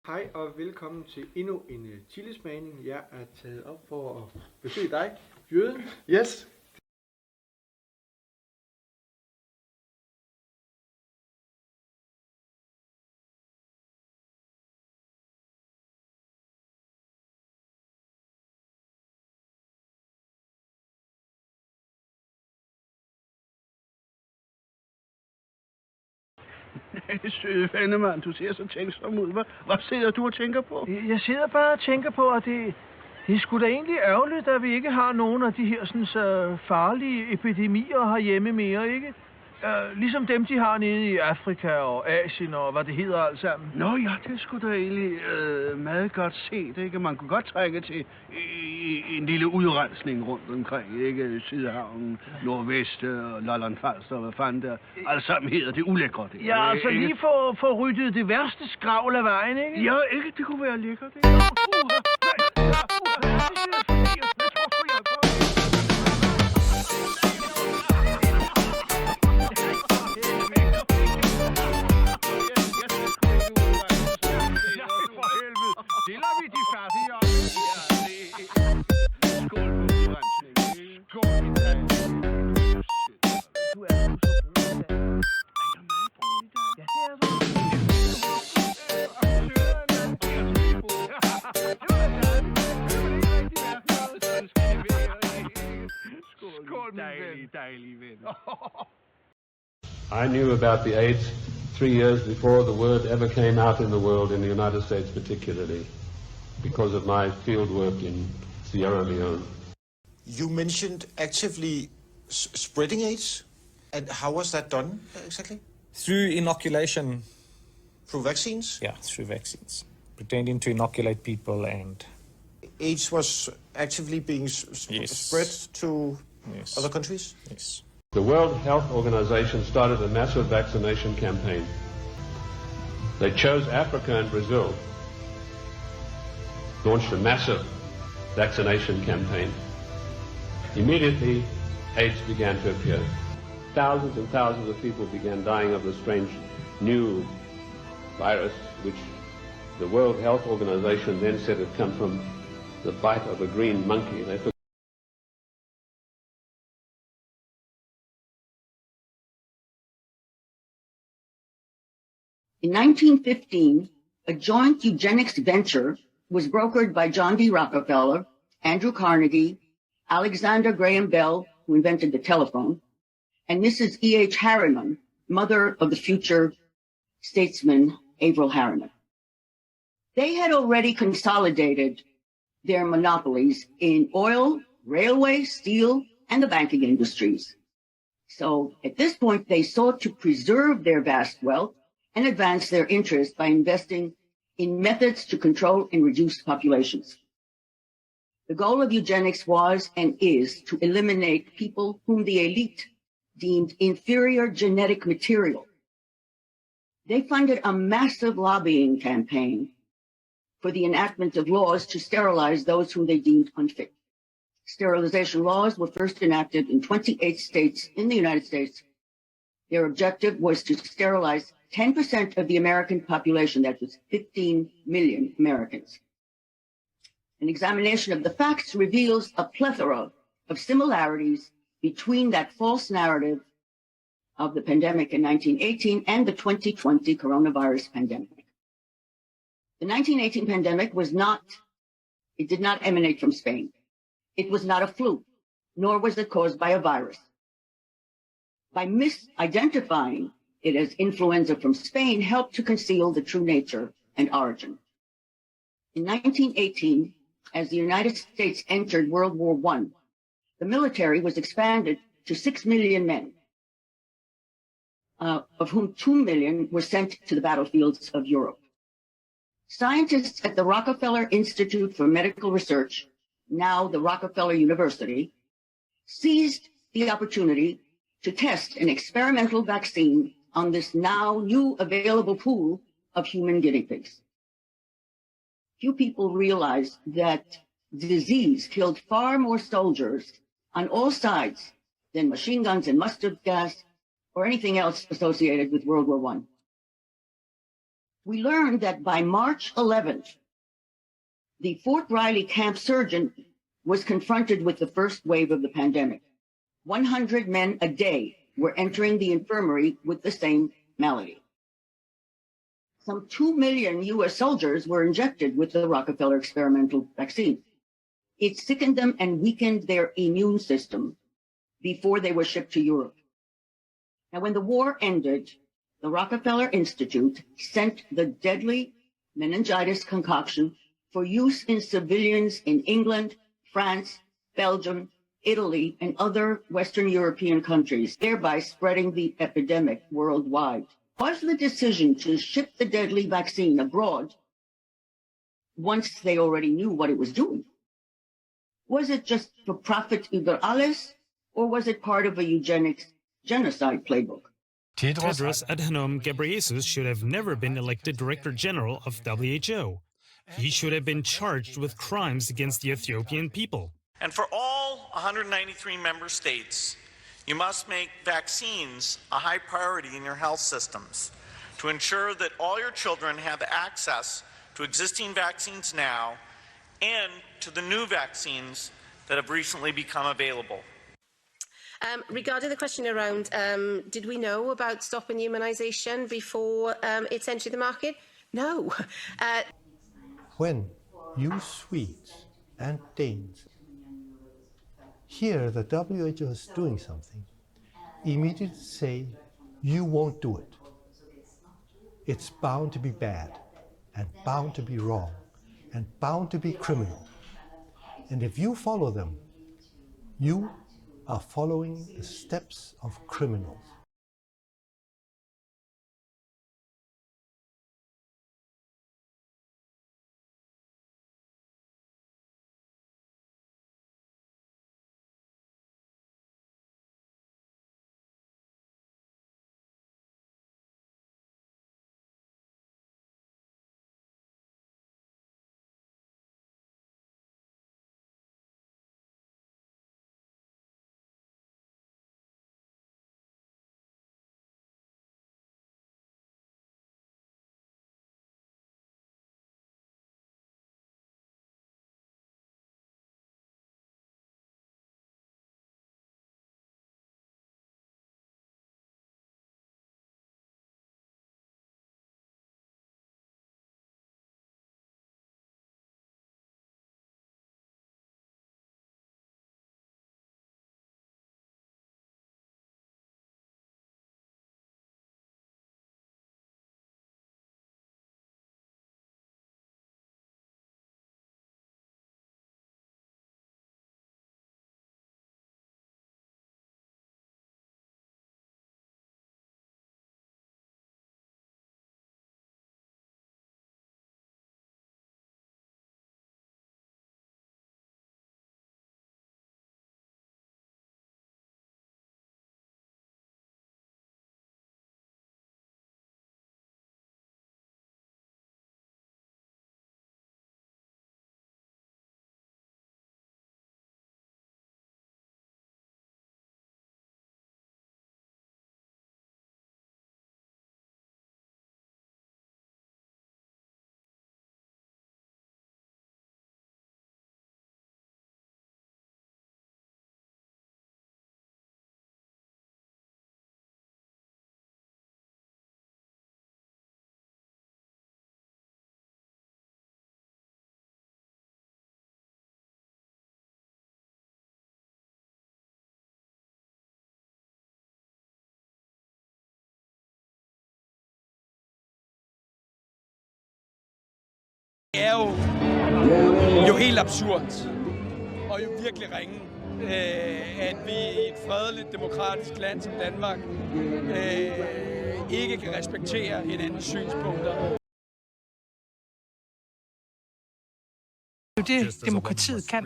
Hej og velkommen til endnu en chili-smagning. Jeg er taget op for at besøge dig, jøden. Yes. Søde fandemand, du ser så tænksom ud. Hvad sidder du og tænker på? Jeg sidder bare og tænker på, at det er sgu da egentlig ærgerligt, at vi ikke har nogen af de her sådan, farlige epidemier herhjemme mere, ikke? Ligesom dem, de har nede i Afrika og Asien og hvad det hedder alt sammen. Nå ja, det skulle da egentlig meget godt set, ikke? Man kunne godt trænge til en lille udrensning rundt omkring, ikke? Sydhavnen, Nordvest og Lolland-Falster, hvad fanden der. Alt sammen hedder det ulækkert, ikke? Ja, altså ikke? lige få ryddet det værste skravl af vejen, ikke? Ja, ikke? Det kunne være lækkert, ikke? Det lader vi de færdige om. Skål på udrensning. Skål. Du er så brun i dag. Jeg er meget brun i dag. Ja, det er du. Skål, dejlige venner. I knew about the AIDS 3 years before the word ever came out in the world, in the United States particularly, because of my field work in Sierra Leone. You mentioned actively spreading AIDS, and how was that done exactly? Through inoculation. Through vaccines? Yeah, through vaccines. Pretending to inoculate people and... AIDS was actively being spread to other countries? Yes. The World Health Organization started a massive vaccination campaign. They chose Africa and Brazil, launched a massive vaccination campaign. Immediately, AIDS began to appear. Thousands and thousands of people began dying of the strange new virus, which the World Health Organization then said had come from the bite of a green monkey. They took In 1915, a joint eugenics venture was brokered by John D. Rockefeller, Andrew Carnegie, Alexander Graham Bell, who invented the telephone, and Mrs. E.H. Harriman, mother of the future statesman Averell Harriman. They had already consolidated their monopolies in oil, railway, steel, and the banking industries. So at this point, they sought to preserve their vast wealth and advance their interests by investing in methods to control and reduce populations. The goal of eugenics was and is to eliminate people whom the elite deemed inferior genetic material. They funded a massive lobbying campaign for the enactment of laws to sterilize those whom they deemed unfit. Sterilization laws were first enacted in 28 states in the United States. Their objective was to sterilize 10% of the American population, that was 15 million Americans. An examination of the facts reveals a plethora of similarities between that false narrative of the pandemic in 1918 and the 2020 coronavirus pandemic. The 1918 pandemic did not emanate from Spain. It was not a flu, nor was it caused by a virus. By misidentifying it as influenza from Spain helped to conceal the true nature and origin. In 1918, as the United States entered World War I, the military was expanded to 6 million men, of whom 2 million were sent to the battlefields of Europe. Scientists at the Rockefeller Institute for Medical Research, now the Rockefeller University, seized the opportunity to test an experimental vaccine on this now new available pool of human guinea pigs. Few people realize that disease killed far more soldiers on all sides than machine guns and mustard gas or anything else associated with World War I. We learned that by March 11th, the Fort Riley camp surgeon was confronted with the first wave of the pandemic. 100 men a day were entering the infirmary with the same malady. Some 2 million US soldiers were injected with the Rockefeller experimental vaccine. It sickened them and weakened their immune system before they were shipped to Europe. Now, when the war ended, the Rockefeller Institute sent the deadly meningitis concoction for use in civilians in England, France, Belgium, Italy, and other Western European countries, thereby spreading the epidemic worldwide. Was the decision to ship the deadly vaccine abroad once they already knew what it was doing? Was it just for profit über alles, or was it part of a eugenics genocide playbook? Tedros Adhanom Ghebreyesus should have never been elected Director General of WHO. He should have been charged with crimes against the Ethiopian people. And for all 193 member states, you must make vaccines a high priority in your health systems to ensure that all your children have access to existing vaccines now and to the new vaccines that have recently become available. Regarding the question around, did we know about stop immunisation before it's entered the market? No. When you Swedes and Danes hear the WHO is doing something, immediately say, you won't do it. It's bound to be bad, and bound to be wrong, and bound to be criminal. And if you follow them, you are following the steps of criminals. Det er jo helt absurd og jo virkelig ringe, at vi i et fredeligt, demokratisk land som Danmark ikke kan respektere hinandens synspunkter. Det demokratiet kan.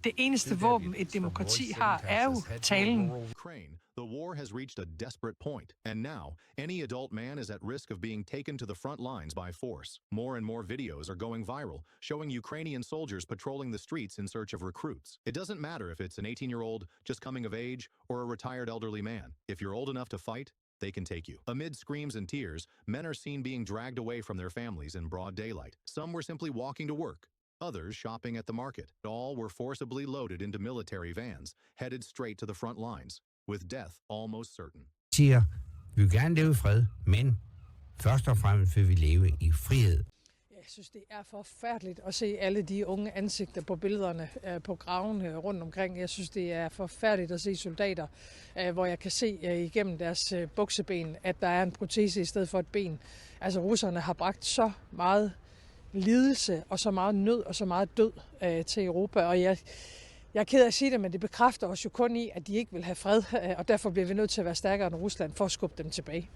Det eneste våben et demokrati har er jo talen. The war has reached a desperate point, and now any adult man is at risk of being taken to the front lines by force. More and more videos are going viral, showing Ukrainian soldiers patrolling the streets in search of recruits. It doesn't matter if it's an 18-year-old just coming of age or a retired elderly man. If you're old enough to fight, they can take you. Amid screams and tears, men are seen being dragged away from their families in broad daylight. Some were simply walking to work, others shopping at the market. All were forcibly loaded into military vans, headed straight to the front lines, with death almost certain. Siger, vi vil gerne leve i fred, men først og fremmest vil vi leve i frihed. Jeg synes, det er forfærdeligt at se alle de unge ansigter på billederne på graven rundt omkring. Jeg synes, det er forfærdeligt at se soldater, hvor jeg kan se igennem deres bukseben, at der er en protese i stedet for et ben. Altså, russerne har bragt så meget lidelse og så meget nød og så meget død til Europa, og jeg er ked af at sige det, men det bekræfter os jo kun i, at de ikke vil have fred, og derfor bliver vi nødt til at være stærkere end Rusland for at skubbe dem tilbage.